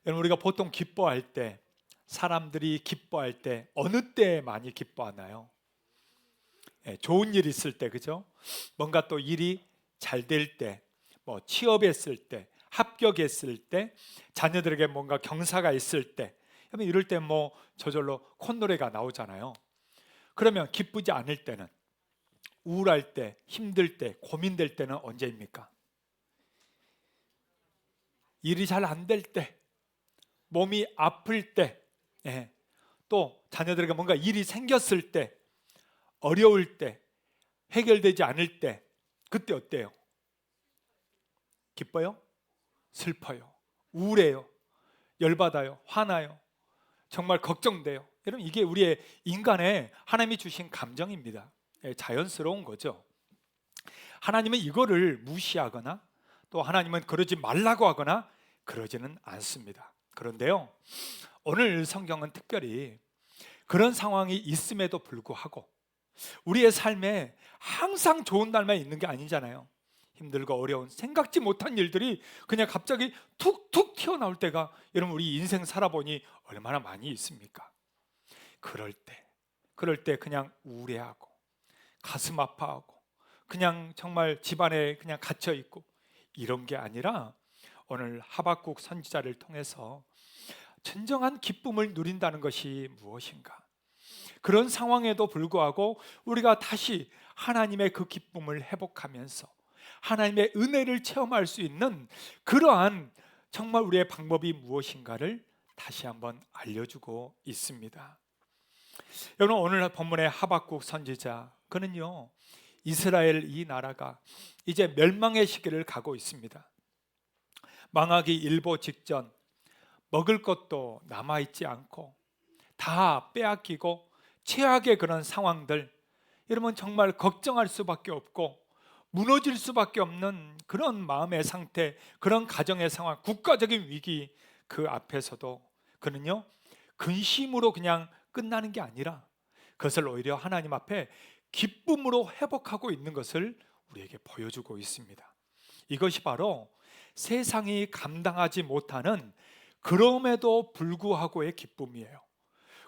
여러분, 우리가 보통 기뻐할 때, 사람들이 기뻐할 때 어느 때 많이 기뻐하나요? 좋은 일 있을 때, 그죠? 뭔가 또 일이 잘 될 때, 뭐 취업했을 때, 합격했을 때, 자녀들에게 뭔가 경사가 있을 때, 여러분 이럴 때 뭐 저절로 콧노래가 나오잖아요. 그러면 기쁘지 않을 때는, 우울할 때, 힘들 때, 고민될 때는 언제입니까? 일이 잘 안 될 때, 몸이 아플 때, 예. 또 자녀들에게 뭔가 일이 생겼을 때, 어려울 때, 해결되지 않을 때, 그때 어때요? 기뻐요? 슬퍼요? 우울해요? 열받아요? 화나요? 정말 걱정돼요? 여러분, 이게 우리의 인간의 하나님이 주신 감정입니다. 자연스러운 거죠. 하나님은 이거를 무시하거나 또 하나님은 그러지 말라고 하거나 그러지는 않습니다. 그런데요, 오늘 성경은 특별히 그런 상황이 있음에도 불구하고 우리의 삶에 항상 좋은 날만 있는 게 아니잖아요. 힘들고 어려운 생각지 못한 일들이 그냥 갑자기 툭툭 튀어나올 때가, 여러분 우리 인생 살아보니 얼마나 많이 있습니까? 그럴 때 그냥 우울해하고 가슴 아파하고 그냥 정말 집안에 그냥 갇혀 있고 이런 게 아니라, 오늘 하박국 선지자를 통해서 진정한 기쁨을 누린다는 것이 무엇인가? 그런 상황에도 불구하고 우리가 다시 하나님의 그 기쁨을 회복하면서 하나님의 은혜를 체험할 수 있는 그러한 정말 우리의 방법이 무엇인가를 다시 한번 알려주고 있습니다. 여러분, 오늘 본문의 하박국 선지자, 그는요, 이스라엘 이 나라가 이제 멸망의 시기를 가고 있습니다. 망하기 일보 직전, 먹을 것도 남아있지 않고 다 빼앗기고 최악의 그런 상황들, 여러분 정말 걱정할 수밖에 없고 무너질 수밖에 없는 그런 마음의 상태, 그런 가정의 상황, 국가적인 위기, 그 앞에서도 그는요, 근심으로 그냥 끝나는 게 아니라 그것을 오히려 하나님 앞에 기쁨으로 회복하고 있는 것을 우리에게 보여주고 있습니다. 이것이 바로 세상이 감당하지 못하는 그럼에도 불구하고의 기쁨이에요.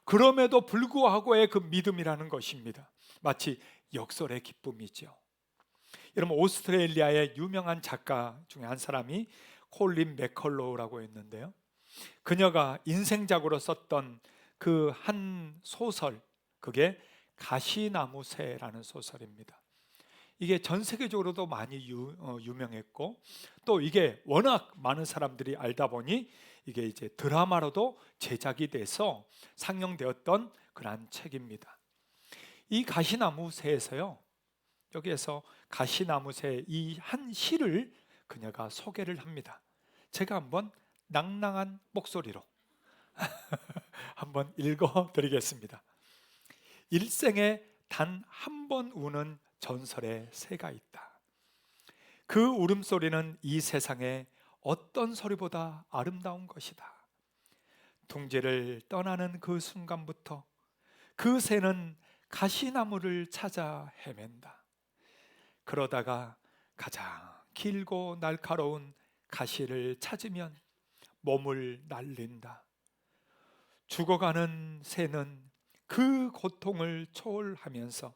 그럼에도 불구하고의 그 믿음이라는 것입니다. 마치 역설의 기쁨이죠. 여러분, 오스트레일리아의 유명한 작가 중에 한 사람이 콜린 맥컬로우라고 있는데요, 그녀가 인생작으로 썼던 그 한 소설, 그게 가시나무새라는 소설입니다. 이게 전 세계적으로도 많이 유명했고, 또 이게 워낙 많은 사람들이 알다 보니 이게 이제 드라마로도 제작이 돼서 상영되었던 그러한 책입니다. 이 가시나무새에서요, 여기에서 가시나무새 이 한 시를 그녀가 소개를 합니다. 제가 한번 낭낭한 목소리로 한번 읽어 드리겠습니다. 일생에 단 한 번 우는 전설의 새가 있다. 그 울음소리는 이 세상에 어떤 소리보다 아름다운 것이다. 둥지를 떠나는 그 순간부터 그 새는 가시나무를 찾아 헤맨다. 그러다가 가장 길고 날카로운 가시를 찾으면 몸을 날린다. 죽어가는 새는 그 고통을 초월하면서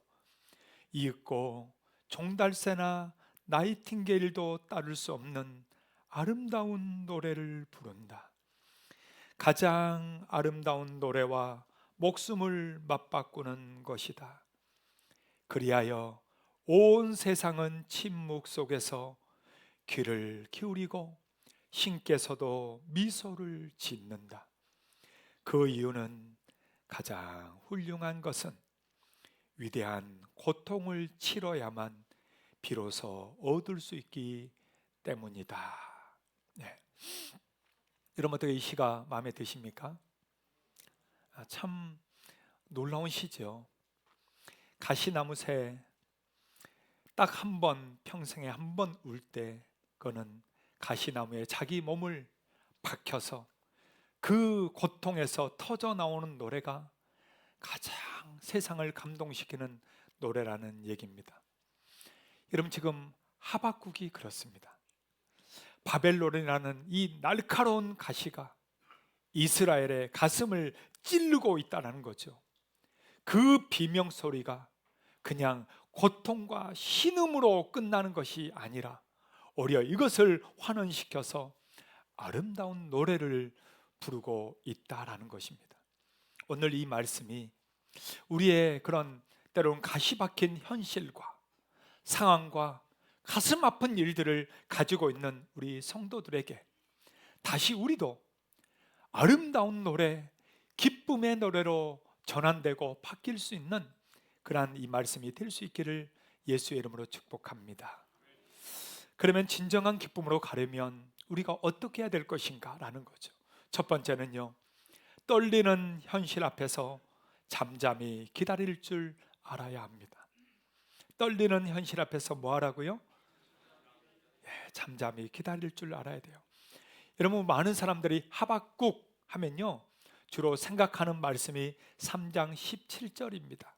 이윽고 종달새나 나이팅게일도 따를 수 없는 아름다운 노래를 부른다. 가장 아름다운 노래와 목숨을 맞바꾸는 것이다. 그리하여 온 세상은 침묵 속에서 귀를 기울이고 신께서도 미소를 짓는다. 그 이유는 가장 훌륭한 것은 위대한 고통을 치러야만 비로소 얻을 수 있기 때문이다. 네. 여러분, 어떻게 이 시가 마음에 드십니까? 참 놀라운 시죠. 가시나무새, 딱 한 번, 평생에 한 번 울 때 그는 가시나무에 자기 몸을 박혀서 그 고통에서 터져 나오는 노래가 가장 세상을 감동시키는 노래라는 얘기입니다. 여러분, 지금 하박국이 그렇습니다. 바벨론이라는 이 날카로운 가시가 이스라엘의 가슴을 찌르고 있다는 거죠. 그 비명 소리가 그냥 고통과 신음으로 끝나는 것이 아니라 오히려 이것을 환원시켜서 아름다운 노래를 부르고 있다라는 것입니다. 오늘 이 말씀이 우리의 그런 때로는 가시 박힌 현실과 상황과 가슴 아픈 일들을 가지고 있는 우리 성도들에게 다시 우리도 아름다운 노래, 기쁨의 노래로 전환되고 바뀔 수 있는 그러한 이 말씀이 될 수 있기를 예수의 이름으로 축복합니다. 그러면 진정한 기쁨으로 가려면 우리가 어떻게 해야 될 것인가 라는 거죠. 첫 번째는요, 떨리는 현실 앞에서 잠잠히 기다릴 줄 알아야 합니다. 떨리는 현실 앞에서 뭐 하라고요? 잠잠히 기다릴 줄 알아야 돼요. 여러분, 많은 사람들이 하박국 하면요 주로 생각하는 말씀이 3장 17절입니다.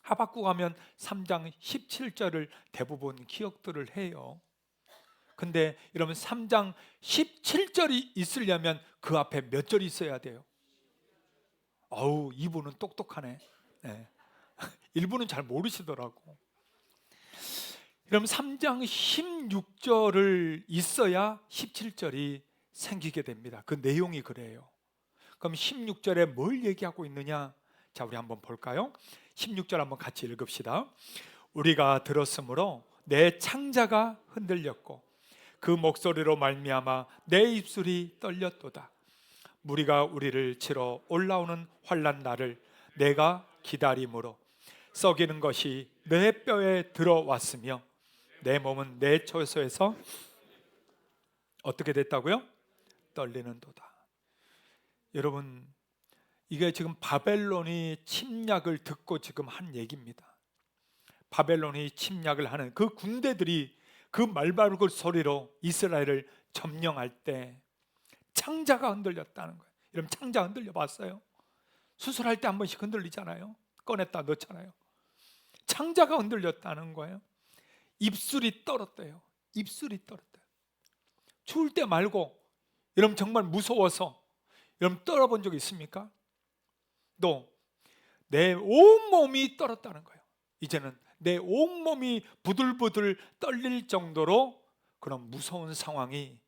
하박국 하면 3장 17절을 대부분 기억들을 해요. 근데 여러분, 3장 17절이 있으려면 그 앞에 몇 절이 있어야 돼요? 어우, 이분은 똑똑하네. 네. 일부는 잘 모르시더라고. 그럼 3장 16절을 있어야 17절이 생기게 됩니다. 그 내용이 그래요. 그럼 16절에 뭘 얘기하고 있느냐? 자, 우리 한번 볼까요? 16절 한번 같이 읽읍시다. 우리가 들었으므로 내 창자가 흔들렸고 그 목소리로 말미암아 내 입술이 떨렸도다. 무리가 우리를 치러 올라오는 환난 날을 내가 기다림으로 썩이는 것이 내 뼈에 들어왔으며 내 몸은 내 처소에서 어떻게 됐다고요? 떨리는 도다. 여러분, 이게 지금 바벨론이 침략을 듣고 지금 한 얘기입니다. 바벨론이 침략을 하는 그 군대들이 그 말발굽 소리로 이스라엘을 점령할 때 창자가 흔들렸다는 거예요. 여러분, 창자 흔들려 봤어요? 수술할 때 한 번씩 흔들리잖아요. 꺼냈다 넣잖아요. 창자가 흔들렸다는 거예요. 입술이 떨었대요. 입술이 떨었대요. 추울 때 말고, 여러분 정말 무서워서 여러분 떨어본 적 있습니까? 또 내 온몸이 떨었다는 거예요. 이제는 내 온몸이 부들부들 떨릴 정도로 그런 무서운 상황이,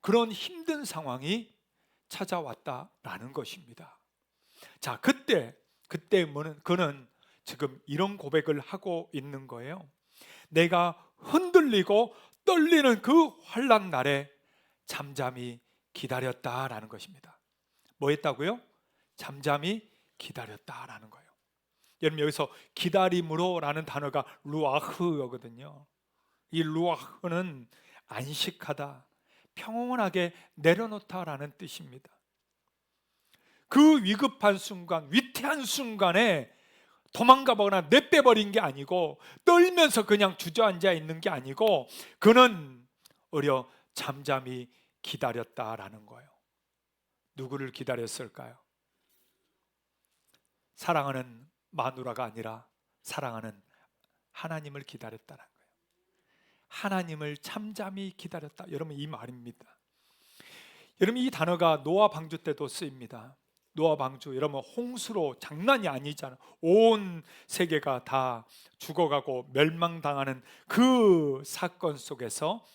그런 힘든 상황이 찾아왔다라는 것입니다. 자, 그때 그는 지금 이런 고백을 하고 있는 거예요. 내가 흔들리고 떨리는 그 환난 날에 잠잠히 기다렸다라는 것입니다. 뭐 했다고요? 잠잠히 기다렸다라는 거예요. 여러분, 여기서 기다림으로 라는 단어가 루아흐거든요. 이 루아흐는 안식하다, 평온하게 내려놓다라는 뜻입니다. 그 위급한 순간, 위태한 순간에 도망가 보거나 내빼버린 게 아니고, 떨면서 그냥 주저앉아 있는 게 아니고, 그는 오히려 잠잠히 기다렸다라는 거예요. 누구를 기다렸을까요? 사랑하는 마누라가 아니라 사랑하는 하나님을 기다렸다는 거예요. 하나님을 잠잠히 기다렸다. 여러분, 이 말입니다. 여러분, 이 단어가 노아 방주 때도 쓰입니다. 노아 방주, 여러분 홍수로 장난이 아니잖아요. 온 세계가 다 죽어가고 멸망당하는 그 사건 속에서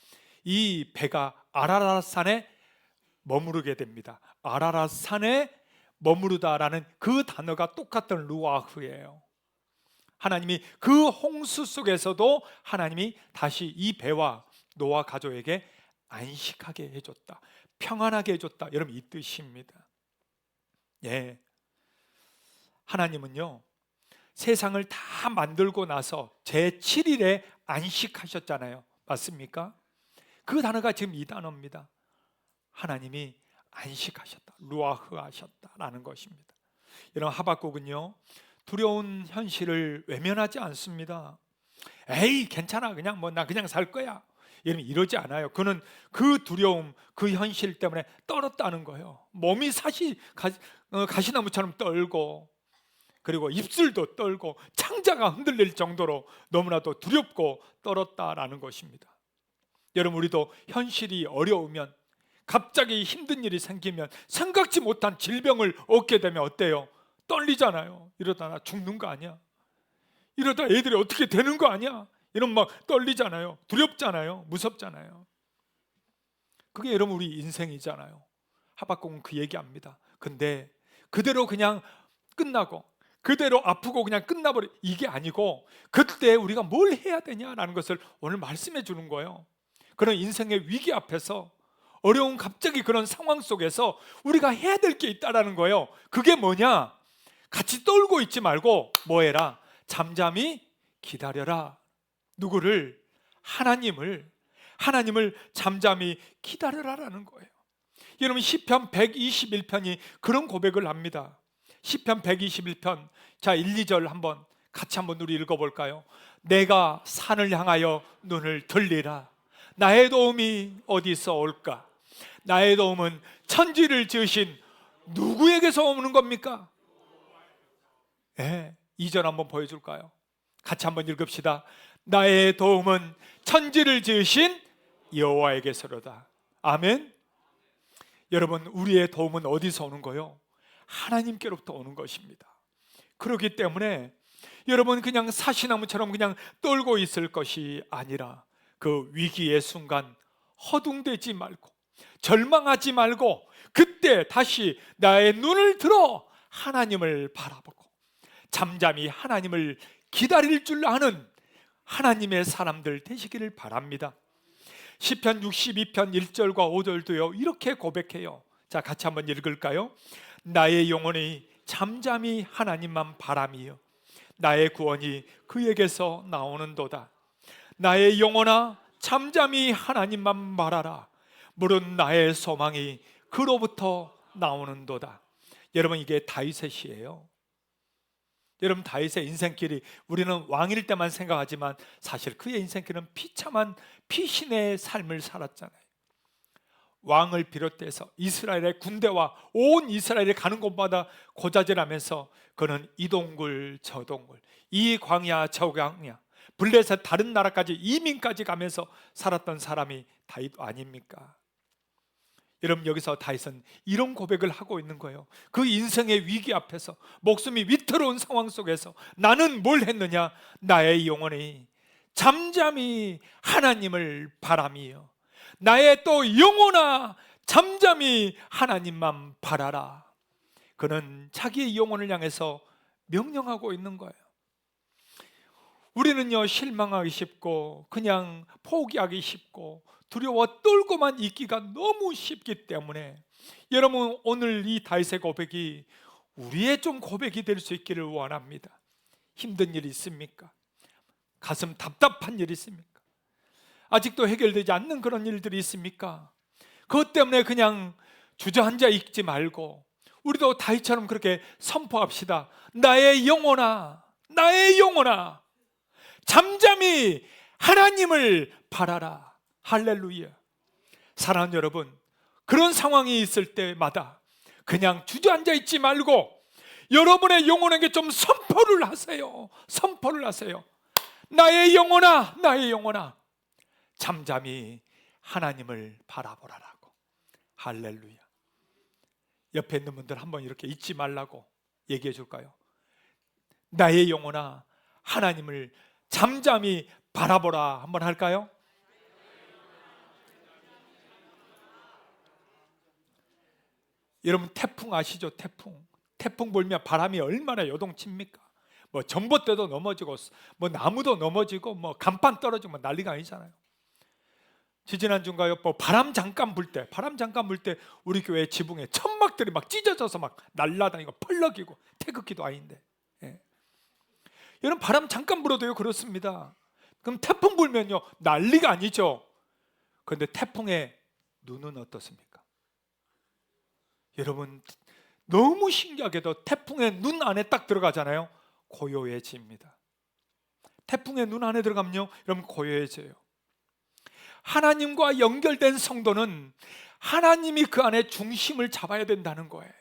이 배가 아라랏산에 머무르게 됩니다. 아라랏산에 머무르다라는 그 단어가 똑같은 루아흐예요. 하나님이 그 홍수 속에서도 하나님이 다시 이 배와 노아 가족에게 안식하게 해줬다, 평안하게 해줬다. 여러분, 이 뜻입니다. 예, 하나님은요 세상을 다 만들고 나서 제7일에 안식하셨잖아요. 맞습니까? 그 단어가 지금 이 단어입니다. 하나님이 안식하셨다, 루아흐 하셨다라는 것입니다. 여러분, 하박국은요 두려운 현실을 외면하지 않습니다. 에이, 괜찮아, 그냥 나 그냥 살 거야, 여러분 이러지 않아요. 그는 그 두려움, 그 현실 때문에 떨었다는 거예요. 몸이 가시나무처럼 떨고, 그리고 입술도 떨고 창자가 흔들릴 정도로 너무나도 두렵고 떨었다라는 것입니다. 여러분, 우리도 현실이 어려우면 갑자기 힘든 일이 생기면, 생각지 못한 질병을 얻게 되면 어때요? 떨리잖아요. 이러다 나 죽는 거 아니야? 이러다 애들이 어떻게 되는 거 아니야? 이런 막 떨리잖아요. 두렵잖아요. 무섭잖아요. 그게 여러분 우리 인생이잖아요. 하박국은 그 얘기합니다. 근데 그대로 그냥 끝나고 그대로 아프고 그냥 끝나버려, 이게 아니고 그때 우리가 뭘 해야 되냐라는 것을 오늘 말씀해 주는 거예요. 그런 인생의 위기 앞에서, 어려운 갑자기 그런 상황 속에서 우리가 해야 될 게 있다라는 거예요. 그게 뭐냐? 같이 떨고 있지 말고 뭐 해라? 잠잠히 기다려라. 누구를? 하나님을 잠잠히 기다려라라는 거예요. 여러분 시편 121편이 그런 고백을 합니다. 시편 121편, 자 1, 2절 한번 같이 한번 우리 읽어볼까요? 내가 산을 향하여 눈을 들리라. 나의 도움이 어디서 올까? 나의 도움은 천지를 지으신 누구에게서 오는 겁니까? 2절 한번 보여줄까요? 같이 한번 읽읍시다. 나의 도움은 천지를 지으신 여호와에게서로다. 아멘. 여러분 우리의 도움은 어디서 오는 거요? 하나님께로부터 오는 것입니다. 그렇기 때문에 여러분 그냥 사시나무처럼 그냥 떨고 있을 것이 아니라 그 위기의 순간 허둥대지 말고 절망하지 말고 그때 다시 나의 눈을 들어 하나님을 바라보고 잠잠히 하나님을 기다릴 줄 아는 하나님의 사람들 되시기를 바랍니다. 시편 62편 1절과 5절도요 이렇게 고백해요. 자 같이 한번 읽을까요? 나의 영혼이 잠잠히 하나님만 바람이요 나의 구원이 그에게서 나오는도다. 나의 영혼아 잠잠히 하나님만 말하라. 물은 나의 소망이 그로부터 나오는도다. 여러분 이게 다윗의 시예요. 여러분 다윗의 인생길이, 우리는 왕일 때만 생각하지만 사실 그의 인생길은 비참한 피신의 삶을 살았잖아요. 왕을 비롯해서 이스라엘의 군대와 온 이스라엘이 가는 곳마다 고자질하면서 그는 이 동굴 저 동굴, 이 광야 저 광야, 블레셋 다른 나라까지 이민까지 가면서 살았던 사람이 다윗 아닙니까? 여러분 여기서 다윗은 이런 고백을 하고 있는 거예요. 그 인생의 위기 앞에서, 목숨이 위태로운 상황 속에서 나는 뭘 했느냐? 나의 영혼이 잠잠히 하나님을 바라며 나의 또 영혼아 잠잠히 하나님만 바라라. 그는 자기의 영혼을 향해서 명령하고 있는 거예요. 우리는요 실망하기 쉽고 그냥 포기하기 쉽고 두려워 떨고만 있기가 너무 쉽기 때문에 여러분 오늘 이 다윗의 고백이 우리의 좀 고백이 될 수 있기를 원합니다. 힘든 일이 있습니까? 가슴 답답한 일이 있습니까? 아직도 해결되지 않는 그런 일들이 있습니까? 그것 때문에 그냥 주저앉아 있지 말고 우리도 다윗처럼 그렇게 선포합시다. 나의 영혼아 잠잠히 하나님을 바라라. 할렐루야. 사랑하는 여러분, 그런 상황이 있을 때마다 그냥 주저앉아 있지 말고 여러분의 영혼에게 좀 선포를 하세요. 나의 영혼아 잠잠히 하나님을 바라보라라고. 할렐루야. 옆에 있는 분들 한번 이렇게 잊지 말라고 얘기해 줄까요? 나의 영혼아 하나님을 잠잠히 바라보라 한번 할까요? 여러분 태풍 아시죠? 태풍 불면 바람이 얼마나 요동칩니까? 뭐 전봇대도 넘어지고 뭐 나무도 넘어지고 뭐 간판 떨어지고 난리가 아니잖아요. 지지난주인가요? 뭐 바람 잠깐 불 때 우리 교회 지붕에 천막들이 막 찢어져서 막 날아다니고 펄럭이고 태극기도 아닌데, 여러분 바람 잠깐 불어도요 그렇습니다. 그럼 태풍 불면요 난리가 아니죠. 그런데 태풍의 눈은 어떻습니까? 여러분 너무 신기하게도 태풍의 눈 안에 딱 들어가잖아요. 고요해집니다. 태풍의 눈 안에 들어가면요 여러분 고요해져요. 하나님과 연결된 성도는 하나님이 그 안에 중심을 잡아야 된다는 거예요.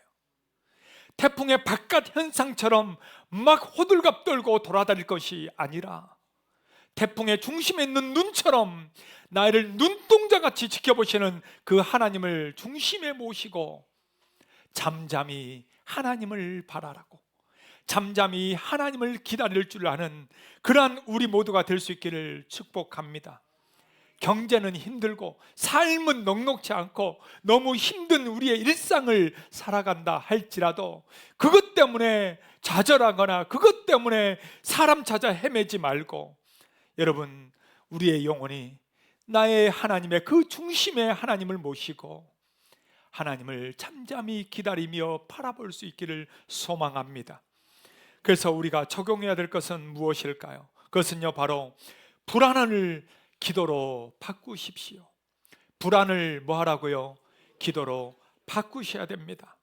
태풍의 바깥 현상처럼 막 호들갑 떨고 돌아다닐 것이 아니라 태풍의 중심에 있는 눈처럼 나를 눈동자같이 지켜보시는 그 하나님을 중심에 모시고 잠잠히 하나님을 바라라고, 잠잠히 하나님을 기다릴 줄 아는 그러한 우리 모두가 될 수 있기를 축복합니다. 경제는 힘들고 삶은 넉넉지 않고 너무 힘든 우리의 일상을 살아간다 할지라도 그것 때문에 좌절하거나 그것 때문에 사람 찾아 헤매지 말고, 여러분, 우리의 영혼이 나의 하나님의 그 중심에 하나님을 모시고 하나님을 잠잠히 기다리며 바라볼 수 있기를 소망합니다. 그래서 우리가 적용해야 될 것은 무엇일까요? 그것은요, 바로 불안을 기도로 바꾸십시오. 불안을 뭐 하라고요? 기도로 바꾸셔야 됩니다.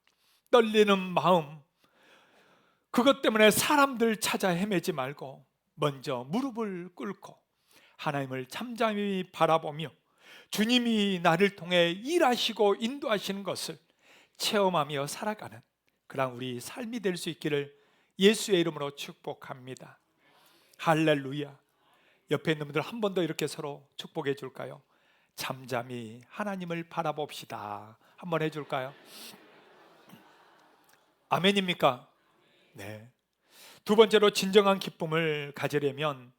떨리는 마음, 그것 때문에 사람들 찾아 헤매지 말고 먼저 무릎을 꿇고 하나님을 잠잠히 바라보며 주님이 나를 통해 일하시고 인도하시는 것을 체험하며 살아가는 그런 우리 삶이 될 수 있기를 예수의 이름으로 축복합니다. 할렐루야. 옆에 있는 분들 한 번 더 이렇게 서로 축복해 줄까요? 잠잠히 하나님을 바라봅시다. 한번 해줄까요? 아멘입니까? 네. 두 번째로 진정한 기쁨을 가지려면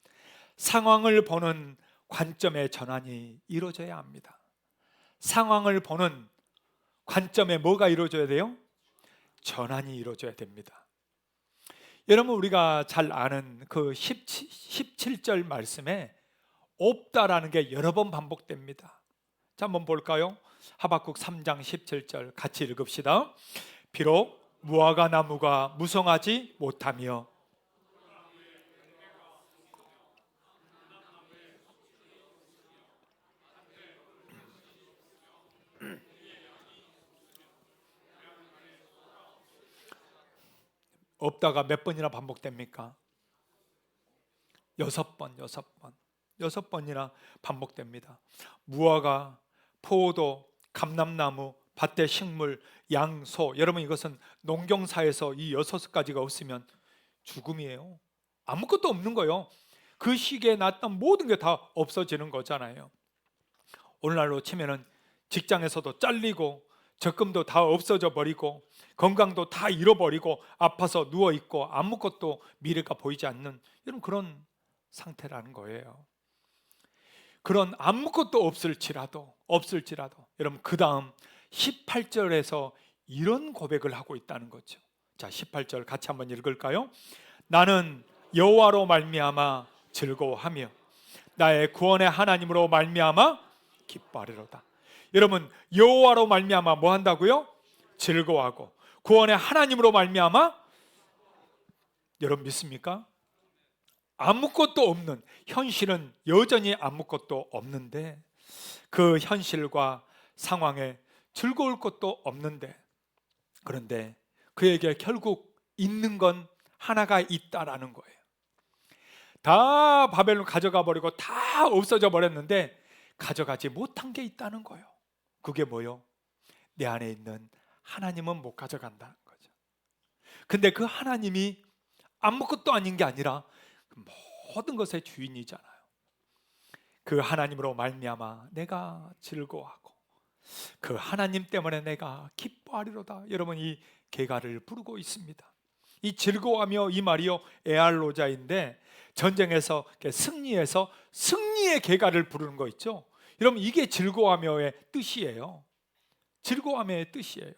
상황을 보는 관점의 전환이 이루어져야 합니다. 상황을 보는 관점에 뭐가 이루어져야 돼요? 전환이 이루어져야 됩니다. 여러분, 우리가 잘 아는 그 17절 말씀에 없다라는 게 여러 번 반복됩니다. 자, 한번 볼까요? 하박국 3장 17절 같이 읽읍시다. 비록 무화과 나무가 무성하지 못하며 없다가 몇 번이나 반복됩니까? 6번, 6번. 6번이나 반복됩니다. 무화과, 포도, 감람나무, 밭의 식물, 양, 소. 여러분, 이것은 농경사에서 이 6가지가 없으면 죽음이에요. 아무것도 없는 거예요. 그 시기에 났던 모든 게 다 없어지는 거잖아요. 오늘날로 치면은 직장에서도 잘리고 적금도 다 없어져 버리고 건강도 다 잃어버리고 아파서 누워있고 아무것도 미래가 보이지 않는 이런 그런 상태라는 거예요. 그런 아무것도 없을지라도 여러분, 그 다음 18절에서 이런 고백을 하고 있다는 거죠. 자, 18절 같이 한번 읽을까요? 나는 여호와로 말미암아 즐거워하며 나의 구원의 하나님으로 말미암아 기뻐하리로다. 여러분, 여호와로 말미암아 뭐 한다고요? 즐거워하고 구원의 하나님으로 말미암아, 여러분 믿습니까? 아무것도 없는 현실은 여전히 아무것도 없는데 그 현실과 상황에 즐거울 것도 없는데, 그런데 그에게 결국 있는 건 하나가 있다라는 거예요. 다 바벨론 가져가 버리고 다 없어져 버렸는데 가져가지 못한 게 있다는 거예요. 그게 뭐요? 내 안에 있는 하나님은 못 가져간다는 거죠. 근데 그 하나님이 아무것도 아닌 게 아니라 모든 것의 주인이잖아요. 그 하나님으로 말미암아 내가 즐거워하고 그 하나님 때문에 내가 기뻐하리로다. 여러분, 이 개가를 부르고 있습니다. 이 즐거워하며 이 말이요 에알로자인데 전쟁에서 승리해서 승리의 개가를 부르는 거 있죠. 여러분, 이게 즐거워하며의 뜻이에요. 즐거워하며의 뜻이에요.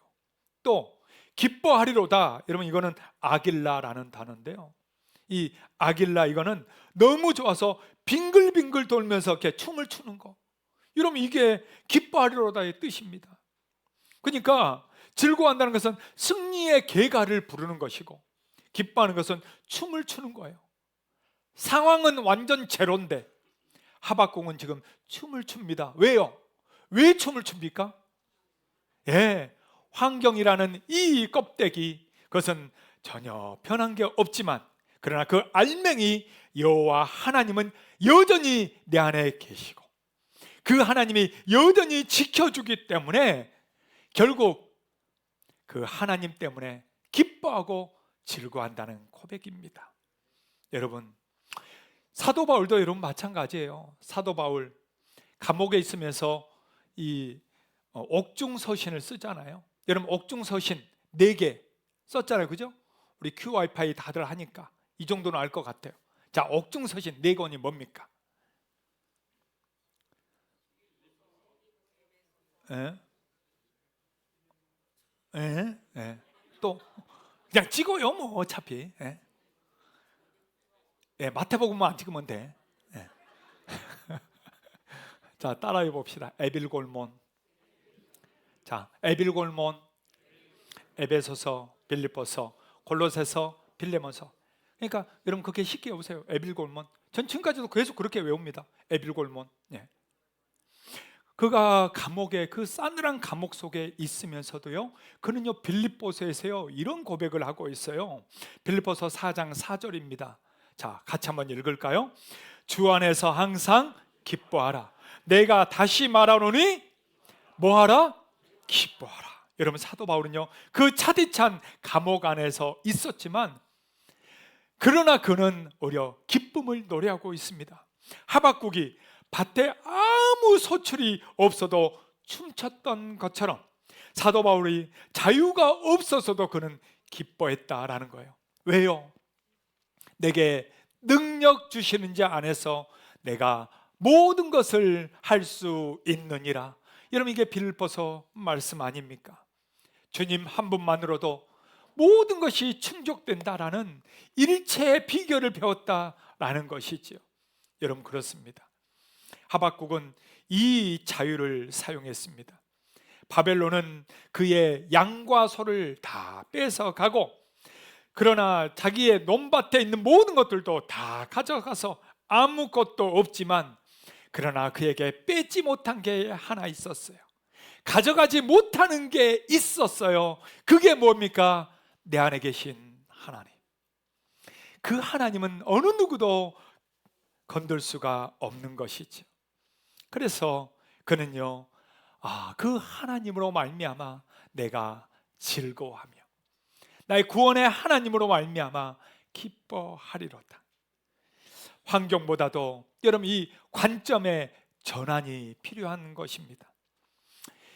또 기뻐하리로다. 여러분, 이거는 아길라라는 단어인데요. 이 아길라, 이거는 너무 좋아서 빙글빙글 돌면서 이렇게 춤을 추는 거. 여러분, 이게 기뻐하리로다의 뜻입니다. 그러니까 즐거워한다는 것은 승리의 계가를 부르는 것이고 기뻐하는 것은 춤을 추는 거예요. 상황은 완전 제로인데 하박국은 지금 춤을 춥니다. 왜요? 왜 춤을 춥니까? 예, 환경이라는 이 껍데기, 그것은 전혀 변한 게 없지만 그러나 그 알맹이 여호와 하나님은 여전히 내 안에 계시고 그 하나님이 여전히 지켜주기 때문에 결국 그 하나님 때문에 기뻐하고 즐거워한다는 고백입니다. 여러분, 사도 바울도 여러분 마찬가지예요. 사도 바울 감옥에 있으면서 이 옥중서신을 쓰잖아요. 여러분 옥중서신 4개 썼잖아요, 그죠? 우리 QWiFi 다들 하니까 이 정도는 알 것 같아요. 자, 옥중서신 4권이 뭡니까? 예? 예? 예. 또 그냥 찍어요, 뭐 어차피. 예? 예, 마태복음만 안 찍으면 돼. 예. 자, 따라해 봅시다. 에빌골몬. 자, 에빌골몬, 에베소서, 빌립보서, 골로새서, 빌레몬서. 그러니까 여러분 그렇게 쉽게 외우세요. 에빌골몬. 전 지금까지도 계속 그렇게 외웁니다. 에빌골몬. 예. 그가 감옥에, 그 싸늘한 감옥 속에 있으면서도요, 그는요 빌립보서에서요 이런 고백을 하고 있어요. 빌립보서 4장 4절입니다. 자, 같이 한번 읽을까요? 주 안에서 항상 기뻐하라. 내가 다시 말하노니 뭐하라? 기뻐하라. 여러분 사도 바울은요 그 차디찬 감옥 안에서 있었지만 그러나 그는 오히려 기쁨을 노래하고 있습니다. 하박국이 밭에 아무 소출이 없어도 춤췄던 것처럼 사도 바울이 자유가 없어서도 그는 기뻐했다라는 거예요. 왜요? 내게 능력 주시는 자 안에서 내가 모든 것을 할 수 있느니라. 여러분 이게 빌립보서 말씀 아닙니까? 주님 한 분만으로도 모든 것이 충족된다라는 일체의 비결을 배웠다라는 것이지요. 여러분 그렇습니다. 하박국은 이 자유를 사용했습니다. 바벨론은 그의 양과 소를 다 뺏어가고 그러나 자기의 논밭에 있는 모든 것들도 다 가져가서 아무것도 없지만 그러나 그에게 뺏지 못한 게 하나 있었어요. 가져가지 못하는 게 있었어요. 그게 뭡니까? 내 안에 계신 하나님. 그 하나님은 어느 누구도 건들 수가 없는 것이죠. 그래서 그는요, 그 하나님으로 말미암아 내가 즐거워하며 나의 구원의 하나님으로 말미암아 기뻐하리로다. 환경보다도 여러분 이 관점의 전환이 필요한 것입니다.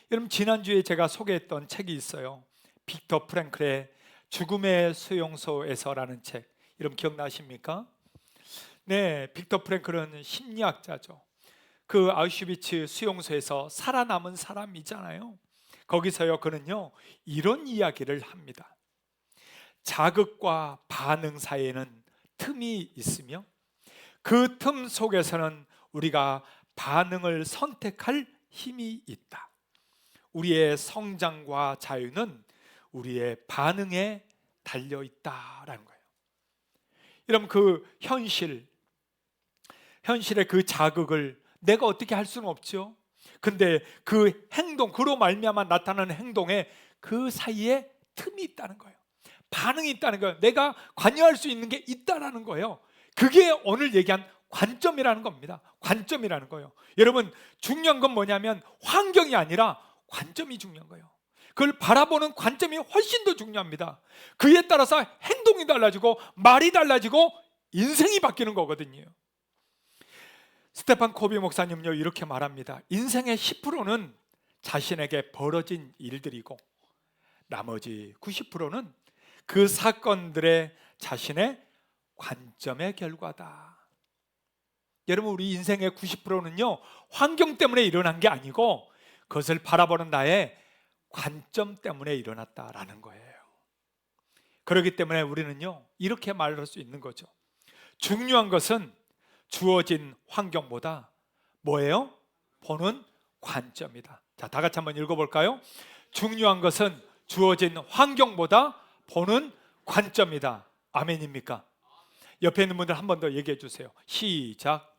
여러분 지난주에 제가 소개했던 책이 있어요. 빅터 프랭클의 죽음의 수용소에서라는 책. 여러분 기억나십니까? 네, 빅터 프랭클은 심리학자죠. 그 아우슈비츠 수용소에서 살아남은 사람이잖아요. 거기서요 그는요 이런 이야기를 합니다. 자극과 반응 사이에는 틈이 있으며 그 틈 속에서는 우리가 반응을 선택할 힘이 있다. 우리의 성장과 자유는 우리의 반응에 달려 있다라는 거예요. 여러분 그 현실의 그 자극을 내가 어떻게 할 수는 없죠. 근데 그 행동, 그로 말미암아 나타나는 행동에 그 사이에 틈이 있다는 거예요. 반응이 있다는 거예요. 내가 관여할 수 있는 게 있다라는 거예요. 그게 오늘 얘기한 관점이라는 겁니다. 관점이라는 거예요. 여러분 중요한 건 뭐냐면 환경이 아니라 관점이 중요한 거예요. 그걸 바라보는 관점이 훨씬 더 중요합니다. 그에 따라서 행동이 달라지고 말이 달라지고 인생이 바뀌는 거거든요. 스테판 코비 목사님은요 이렇게 말합니다. 인생의 10%는 자신에게 벌어진 일들이고 나머지 90%는 그 사건들의 자신의 관점의 결과다. 여러분 우리 인생의 90%는요 환경 때문에 일어난 게 아니고 그것을 바라보는 나의 관점 때문에 일어났다라는 거예요. 그렇기 때문에 우리는요 이렇게 말할 수 있는 거죠. 중요한 것은 주어진 환경보다 뭐예요? 보는 관점이다. 자, 다 같이 한번 읽어볼까요? 중요한 것은 주어진 환경보다 보는 관점이다. 아멘입니까? 옆에 있는 분들 한 번 더 얘기해 주세요. 시작.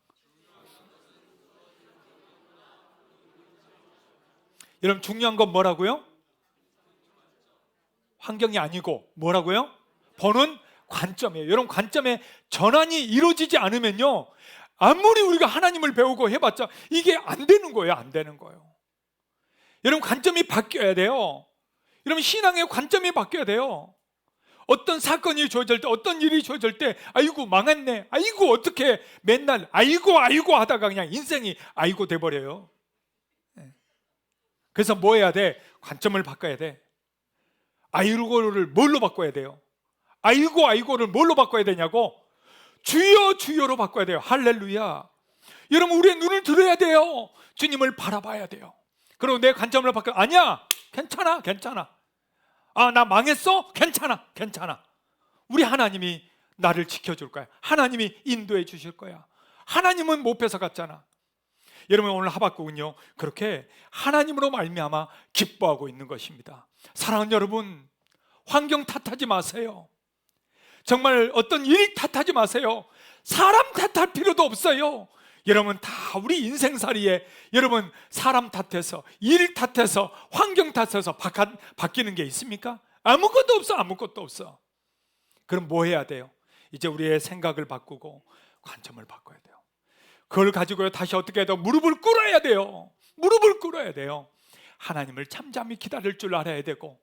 여러분 중요한 건 뭐라고요? 환경이 아니고 뭐라고요? 보는 관점이에요. 여러분 관점의 전환이 이루어지지 않으면요 아무리 우리가 하나님을 배우고 해봤자 이게 안 되는 거예요. 안 되는 거예요. 여러분 관점이 바뀌어야 돼요. 여러분 신앙의 관점이 바뀌어야 돼요. 어떤 사건이 주어질 때, 어떤 일이 주어질 때 아이고 망했네, 아이고 어떻게 맨날 아이고 하다가 그냥 인생이 아이고 돼버려요. 그래서 뭐 해야 돼? 관점을 바꿔야 돼. 아이고를 뭘로 바꿔야 돼요? 아이고를 뭘로 바꿔야 되냐고? 주여로 바꿔야 돼요. 할렐루야. 여러분, 우리의 눈을 들어야 돼요. 주님을 바라봐야 돼요. 그리고 내 관점을 바꿔. 아니야, 괜찮아. 아, 나 망했어? 괜찮아. 우리 하나님이 나를 지켜줄 거야. 하나님이 인도해 주실 거야. 하나님은 못 뺏어갔잖아. 여러분, 오늘 하박국은요, 그렇게 하나님으로 말미암아 기뻐하고 있는 것입니다. 사랑하는 여러분, 환경 탓하지 마세요. 정말 어떤 일 탓하지 마세요. 사람 탓할 필요도 없어요. 여러분, 다 우리 인생살이에 여러분 사람 탓해서, 일 탓해서, 환경 탓해서 바뀌는 게 있습니까? 아무것도 없어. 그럼 뭐 해야 돼요? 이제 우리의 생각을 바꾸고 관점을 바꿔야 돼요. 그걸 가지고요, 다시 어떻게 해야 돼요? 무릎을 꿇어야 돼요. 하나님을 잠잠히 기다릴 줄 알아야 되고,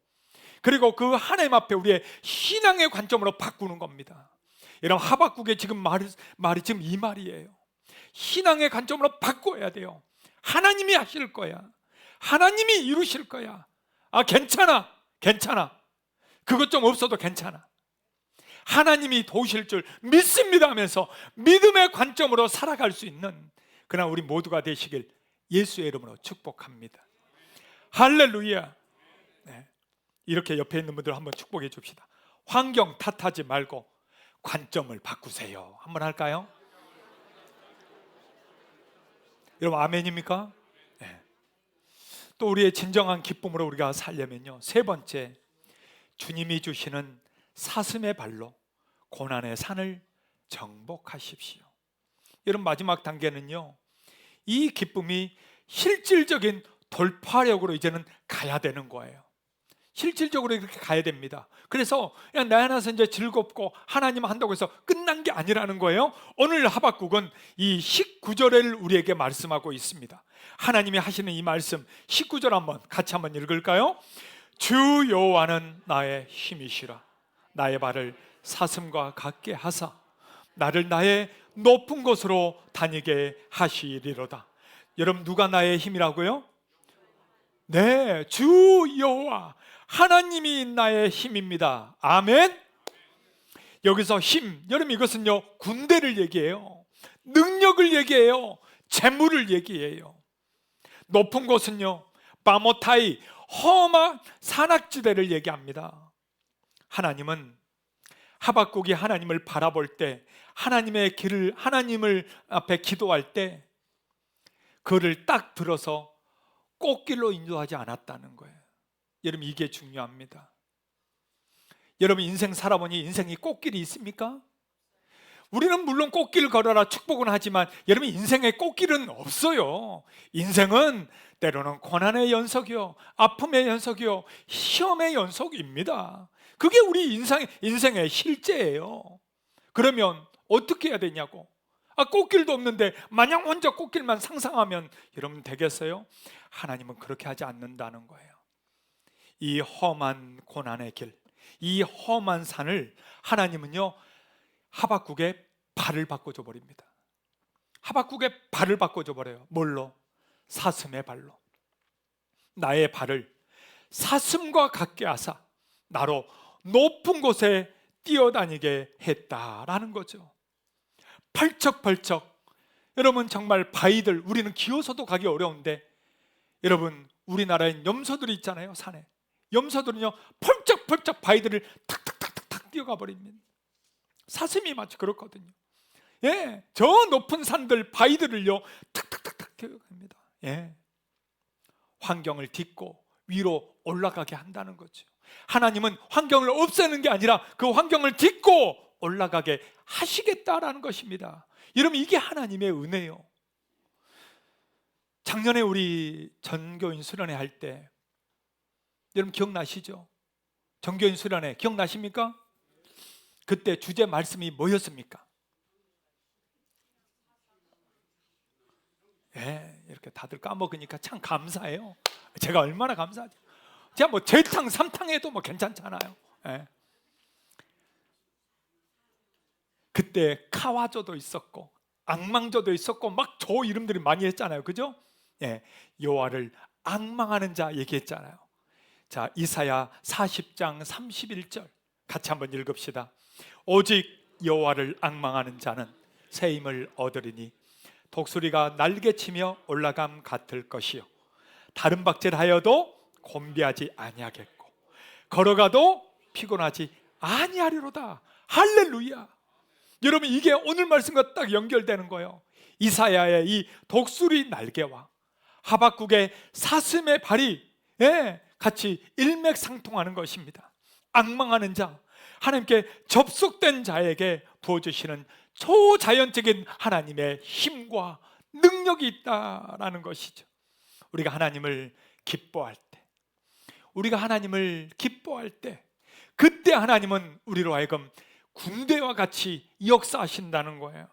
그리고 그 하나님 앞에 우리의 신앙의 관점으로 바꾸는 겁니다. 여러분, 하박국의 지금 말이 지금 이 말이에요. 신앙의 관점으로 바꿔야 돼요. 하나님이 하실 거야. 하나님이 이루실 거야. 아, 괜찮아. 그것 좀 없어도 괜찮아. 하나님이 도우실 줄 믿습니다 하면서 믿음의 관점으로 살아갈 수 있는 그러나 우리 모두가 되시길 예수의 이름으로 축복합니다. 할렐루야. 네. 이렇게 옆에 있는 분들 한번 축복해 줍시다. 환경 탓하지 말고 관점을 바꾸세요. 한번 할까요? 여러분, 아멘입니까? 네. 또 우리의 진정한 기쁨으로 우리가 살려면요, 세 번째, 주님이 주시는 사슴의 발로 고난의 산을 정복하십시오. 여러분, 마지막 단계는요, 이 기쁨이 실질적인 돌파력으로 이제는 가야 되는 거예요. 실질적으로 이렇게 가야 됩니다. 그래서 그냥 나 하나서 이제 즐겁고 하나님 한다고 해서 끝난 게 아니라는 거예요. 오늘 하박국은 이 19절을 우리에게 말씀하고 있습니다. 하나님이 하시는 이 말씀 19절 같이 한번 읽을까요? 주 여호와는 나의 힘이시라. 나의 발을 사슴과 같게 하사 나를 나의 높은 곳으로 다니게 하시리로다. 여러분, 누가 나의 힘이라고요? 네, 주 여호와 하나님이 나의 힘입니다. 아멘. 여기서 힘, 여러분, 이것은요 군대를 얘기해요. 능력을 얘기해요. 재물을 얘기해요. 높은 곳은요 바모타이, 험한 산악지대를 얘기합니다. 하나님은 하박국이 하나님을 바라볼 때, 하나님의 길을, 하나님을 앞에 기도할 때 그를 딱 들어서 꽃길로 인도하지 않았다는 거예요. 여러분, 이게 중요합니다. 여러분, 인생 살아보니 인생이 꽃길이 있습니까? 우리는 물론 꽃길 걸어라 축복은 하지만 여러분, 인생에 꽃길은 없어요. 인생은 때로는 고난의 연속이요, 아픔의 연속이요, 시험의 연속입니다. 그게 우리 인생의 실제예요. 그러면 어떻게 해야 되냐고. 꽃길도 없는데 마냥 혼자 꽃길만 상상하면 여러분 되겠어요? 하나님은 그렇게 하지 않는다는 거예요. 이 험한 고난의 길, 이 험한 산을 하나님은요 하박국의 발을 바꿔줘 버립니다. 하박국의 발을 바꿔줘 버려요. 뭘로? 사슴의 발로. 나의 발을 사슴과 같게 하사 나로 높은 곳에 뛰어다니게 했다라는 거죠. 펄쩍펄쩍. 여러분, 정말 바위들, 우리는 기어서도 가기 어려운데 여러분, 우리나라엔 염소들이 있잖아요. 산에 염소들은요 펄쩍펄쩍 바위들을 탁탁탁탁 뛰어가 버립니다. 사슴이 마치 그렇거든요. 예, 저 높은 산들 바위들을요 탁탁탁탁 뛰어갑니다. 예, 환경을 딛고 위로 올라가게 한다는 거죠. 하나님은 환경을 없애는 게 아니라 그 환경을 딛고 올라가게 하시겠다라는 것입니다. 여러분, 이게 하나님의 은혜요. 작년에 우리 전교인 수련회 할 때 여러분 기억나시죠? 전교인 수련회 기억나십니까? 그때 주제 말씀이 뭐였습니까? 예, 이렇게 다들 까먹으니까 참 감사해요. 제가 얼마나 감사하죠. 제가 뭐 재탕, 삼탕 해도 뭐 괜찮잖아요. 예. 그때 카와조도 있었고 앙망조도 있었고 막 저 이름들이 많이 했잖아요, 그죠? 예, 여호와를 앙망하는 자 얘기했잖아요. 자, 이사야 40장 31절 같이 한번 읽읍시다. 오직 여호와를 앙망하는 자는 새 힘을 얻으리니 독수리가 날개치며 올라감 같을 것이요 다른 박질하여도 곤비하지 아니하겠고 걸어가도 피곤하지 아니하리로다. 할렐루야. 여러분, 이게 오늘 말씀과 딱 연결되는 거예요. 이사야의 이 독수리 날개와 하박국의 사슴의 발이 같이 일맥상통하는 것입니다. 앙망하는 자, 하나님께 접속된 자에게 부어주시는 초자연적인 하나님의 힘과 능력이 있다라는 것이죠. 우리가 하나님을 기뻐할 때, 우리가 하나님을 기뻐할 때, 그때 하나님은 우리로 하여금 군대와 같이 역사하신다는 거예요.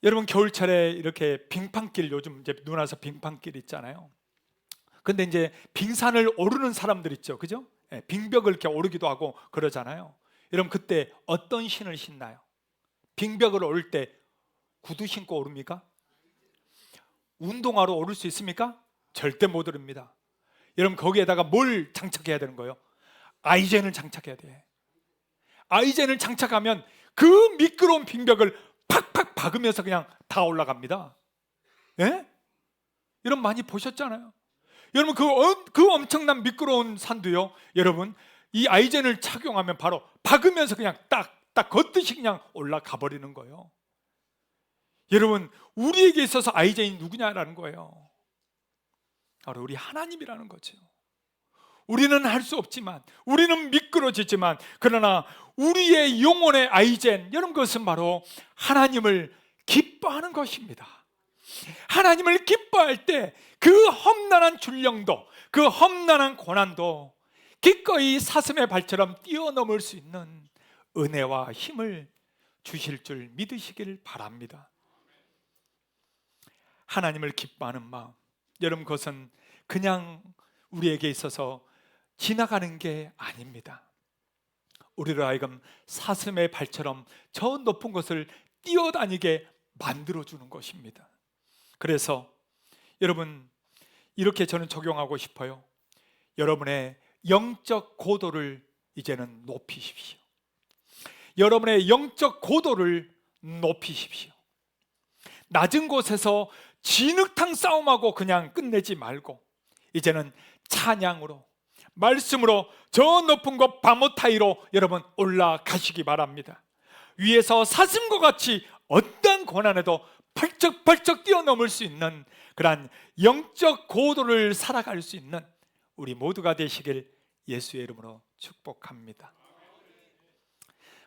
여러분, 겨울철에 이렇게 빙판길, 요즘 이제 눈 와서 빙판길 있잖아요. 근데 이제 빙산을 오르는 사람들 있죠, 그죠? 빙벽을 이렇게 오르기도 하고 그러잖아요. 여러분, 그때 어떤 신을 신나요? 빙벽을 오를 때 구두 신고 오릅니까? 운동화로 오를 수 있습니까? 절대 못 오릅니다. 여러분, 거기에다가 뭘 장착해야 되는 거예요? 아이젠을 장착해야 돼. 아이젠을 장착하면 그 미끄러운 빙벽을 팍팍 박으면서 그냥 다 올라갑니다. 예? 여러분, 많이 보셨잖아요. 여러분, 그 엄청난 미끄러운 산도요, 여러분, 이 아이젠을 착용하면 바로 박으면서 그냥 딱 걷듯이 그냥 올라가 버리는 거예요. 여러분, 우리에게 있어서 아이젠이 누구냐라는 거예요. 바로 우리 하나님이라는 거죠. 우리는 할 수 없지만, 우리는 미끄러지지만, 그러나 우리의 영혼의 아이젠, 여러분, 그것은 바로 하나님을 기뻐하는 것입니다. 하나님을 기뻐할 때 그 험난한 줄령도, 그 험난한 고난도 기꺼이 사슴의 발처럼 뛰어넘을 수 있는 은혜와 힘을 주실 줄 믿으시길 바랍니다. 하나님을 기뻐하는 마음, 여러분, 그것은 그냥 우리에게 있어서 지나가는 게 아닙니다. 우리를 하여금 사슴의 발처럼 저 높은 곳을 뛰어다니게 만들어주는 것입니다. 그래서 여러분, 이렇게 저는 적용하고 싶어요. 여러분의 영적 고도를 이제는 높이십시오. 여러분의 영적 고도를 높이십시오. 낮은 곳에서 진흙탕 싸움하고 그냥 끝내지 말고 이제는 찬양으로, 말씀으로 저 높은 곳 바모타이로 여러분 올라가시기 바랍니다. 위에서 사슴과 같이 어떠한 고난에도 펄쩍펄쩍 뛰어넘을 수 있는 그러한 영적 고도를 살아갈 수 있는 우리 모두가 되시길 예수의 이름으로 축복합니다.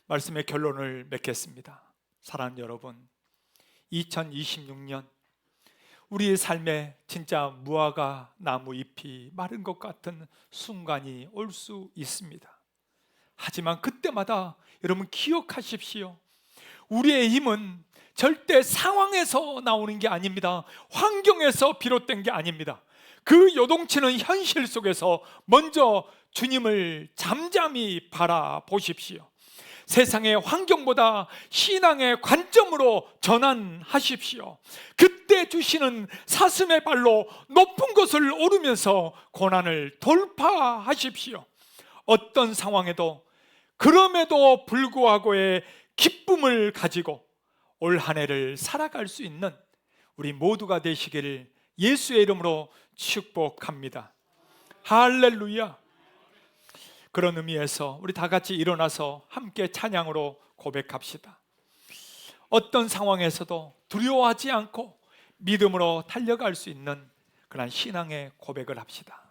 말씀의 결론을 맺겠습니다. 사랑하는 여러분, 2026년 우리의 삶에 진짜 무화과 나무 잎이 마른 것 같은 순간이 올 수 있습니다. 하지만 그때마다 여러분 기억하십시오. 우리의 힘은 절대 상황에서 나오는 게 아닙니다. 환경에서 비롯된 게 아닙니다. 그 요동치는 현실 속에서 먼저 주님을 잠잠히 바라보십시오. 세상의 환경보다 신앙의 관점으로 전환하십시오. 그때 주시는 사슴의 발로 높은 곳을 오르면서 고난을 돌파하십시오. 어떤 상황에도 그럼에도 불구하고의 기쁨을 가지고 올 한 해를 살아갈 수 있는 우리 모두가 되시기를 예수의 이름으로 축복합니다. 할렐루야. 그런 의미에서 우리 다 같이 일어나서 함께 찬양으로 고백합시다. 어떤 상황에서도 두려워하지 않고 믿음으로 달려갈 수 있는 그런 신앙의 고백을 합시다.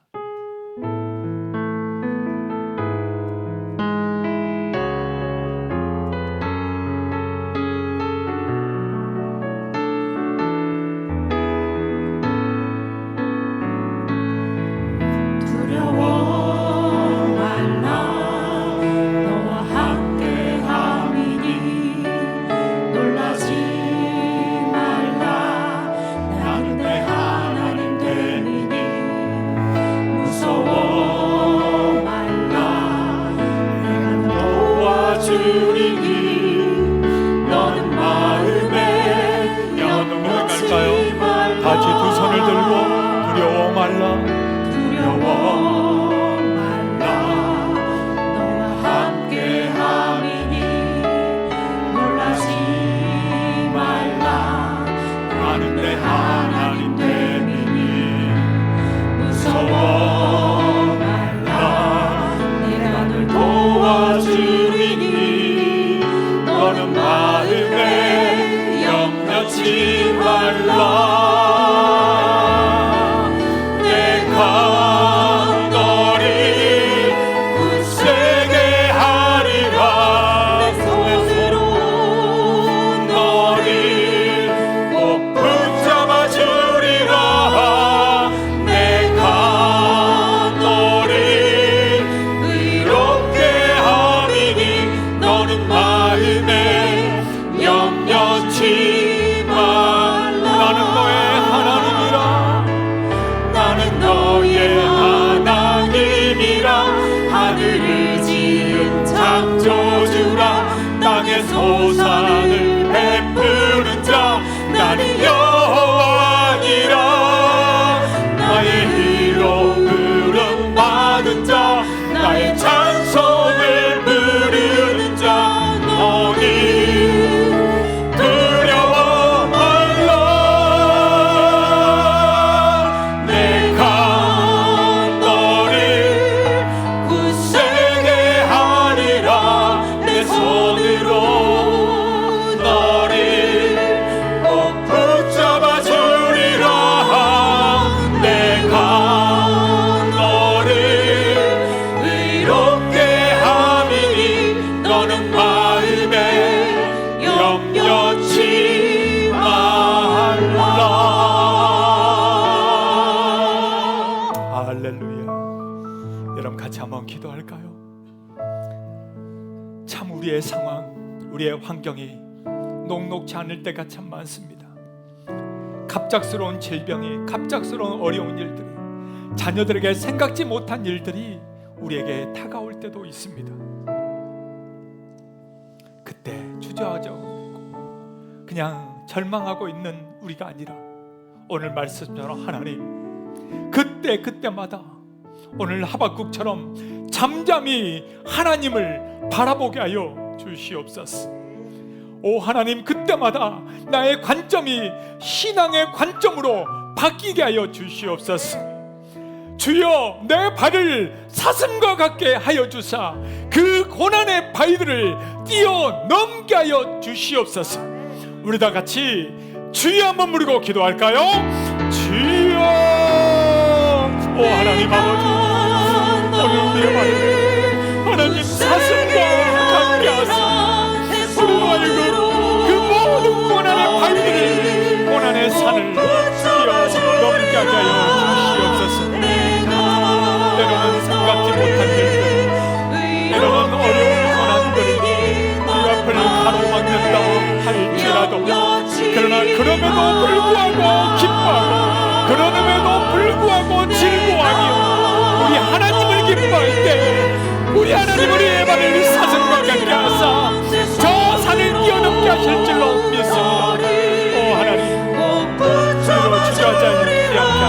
땅의 소산을 베푸는 자 나는 여호와니라. 나의 의로 부름 받은 자 나의 찬송을 부르는 자 너니 두려워 말라. 내가 너를 굳세게 하리라. 내 손으로 너를 꼭 붙잡아 주리라. 내가 너를 의롭게 함이니 너는 마음에 염려치 말라. 할렐루야. 여러분 같이 한번 기도할까요? 참 우리의 상황, 우리의 환경이 녹록지 않을 때가 참 많습니다. 갑작스러운 질병이, 갑작스러운 어려운 일들이, 자녀들에게 생각지 못한 일들이 우리에게 다가올 때도 있습니다. 그때 주저하지 않고 그냥 절망하고 있는 우리가 아니라 오늘 말씀처럼 하나님 그때마다 오늘 하박국처럼 잠잠히 하나님을 바라보게 하여 주시옵소서. 오 하나님, 그때마다 나의 관점이 신앙의 관점으로 바뀌게 하여 주시옵소서. 주여, 내 발을 사슴과 같게 하여 주사 그 고난의 바위들을 뛰어넘게 하여 주시옵소서. 우리 다 같이 주여 한번 부르고 기도할까요? 주여. 오 하나님 아버지, 오늘 우리의 발을 하나님 사슴과 같게 하사 우리로 하여금 그 모든 고난의 바위들을, 고난의 산을 뛰어넘게 하게 하여 주시옵소서. 때로는 생각지 못한 일들, 때로는 어려운 고난들이 우리 앞을 가로막는다 할지라도, 그러나 그럼에도 불구하고 기뻐하고, 그럼에도 불구하고 즐거워하며 우리 하나님을 기뻐할 때 우리 하나님 우리의 발을 사슴과 같게 하사 저 산을 뛰어넘게 하실 줄로 믿습니다. 오 하나님, 주로 주저하지 않게 하시고,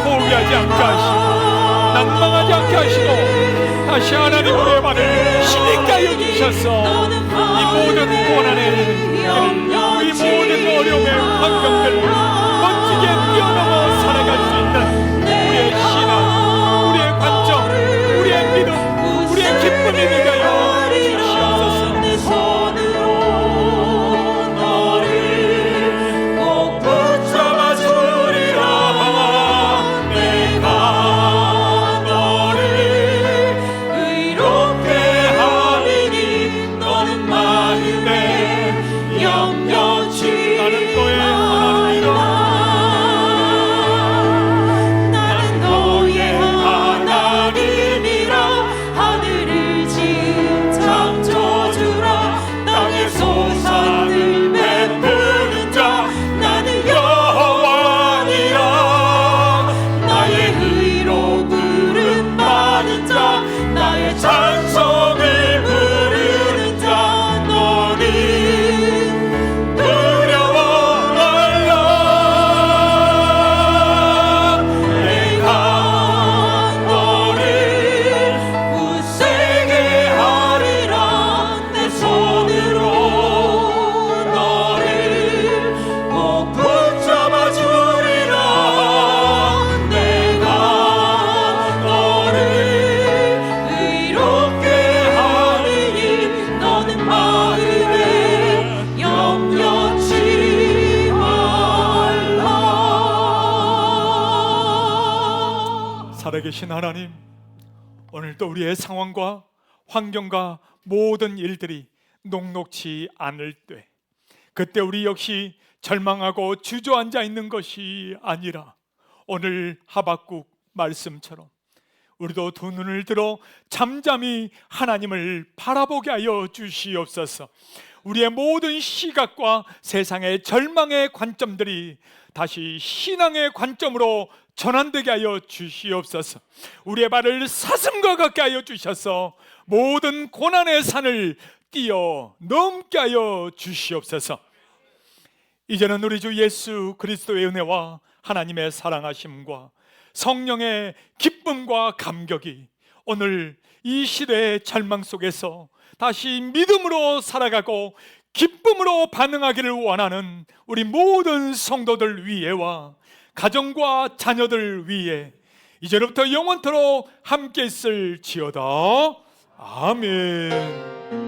포기하지 않게 하시고, 낭망하지 않게 하시고, 다시 하나님 우리의 발을 힘있게 하여 주셔서 이 모든 고난의 이 모든 어려움의 환경들을 멋지게 뛰어넘어 살아갈 수 있는 우리의 신앙, 우리의 관점, 우리의 믿음, 우리의 기쁨이 되게 하여 주시옵소서. 내 손으로 너를 꼭 붙잡아 주리라. 내가 너를 의롭게 함이니 너는 마음에 염려치 나는 너의 하나님이라. 나는 너의 하나님이라. 하늘을 지은 창조주라. 땅의 소산을 베푸는 자 나는 여호와니라. 나의 의로 부름 받은 자 나의 찬송을 부르는 자 너는 두려워 말라. 내가 너를 굳세게 하리라. 내 손으로 너를 꼭 붙잡아 주리라. 내가 너를 의롭게 하리니 너는 마음에 염려치 말라. 살아계신 하나님, 오늘도 우리의 상황과 환경과 모든 일들이 녹록지 않을 때, 그때 우리 역시 절망하고 주저앉아 있는 것이 아니라 오늘 하박국 말씀처럼 우리도 두 눈을 들어 잠잠히 하나님을 바라보게 하여 주시옵소서. 우리의 모든 시각과 세상의 절망의 관점들이 다시 신앙의 관점으로 전환되게 하여 주시옵소서. 우리의 발을 사슴과 같게 하여 주셔서 모든 고난의 산을 뛰어 넘게 하여 주시옵소서. 이제는 우리 주 예수 그리스도의 은혜와 하나님의 사랑하심과 성령의 기쁨과 감격이 오늘 이 시대의 절망 속에서 다시 믿음으로 살아가고 기쁨으로 반응하기를 원하는 우리 모든 성도들 위에와 가정과 자녀들 위에 이제로부터 영원토록 함께 있을지어다. 아멘.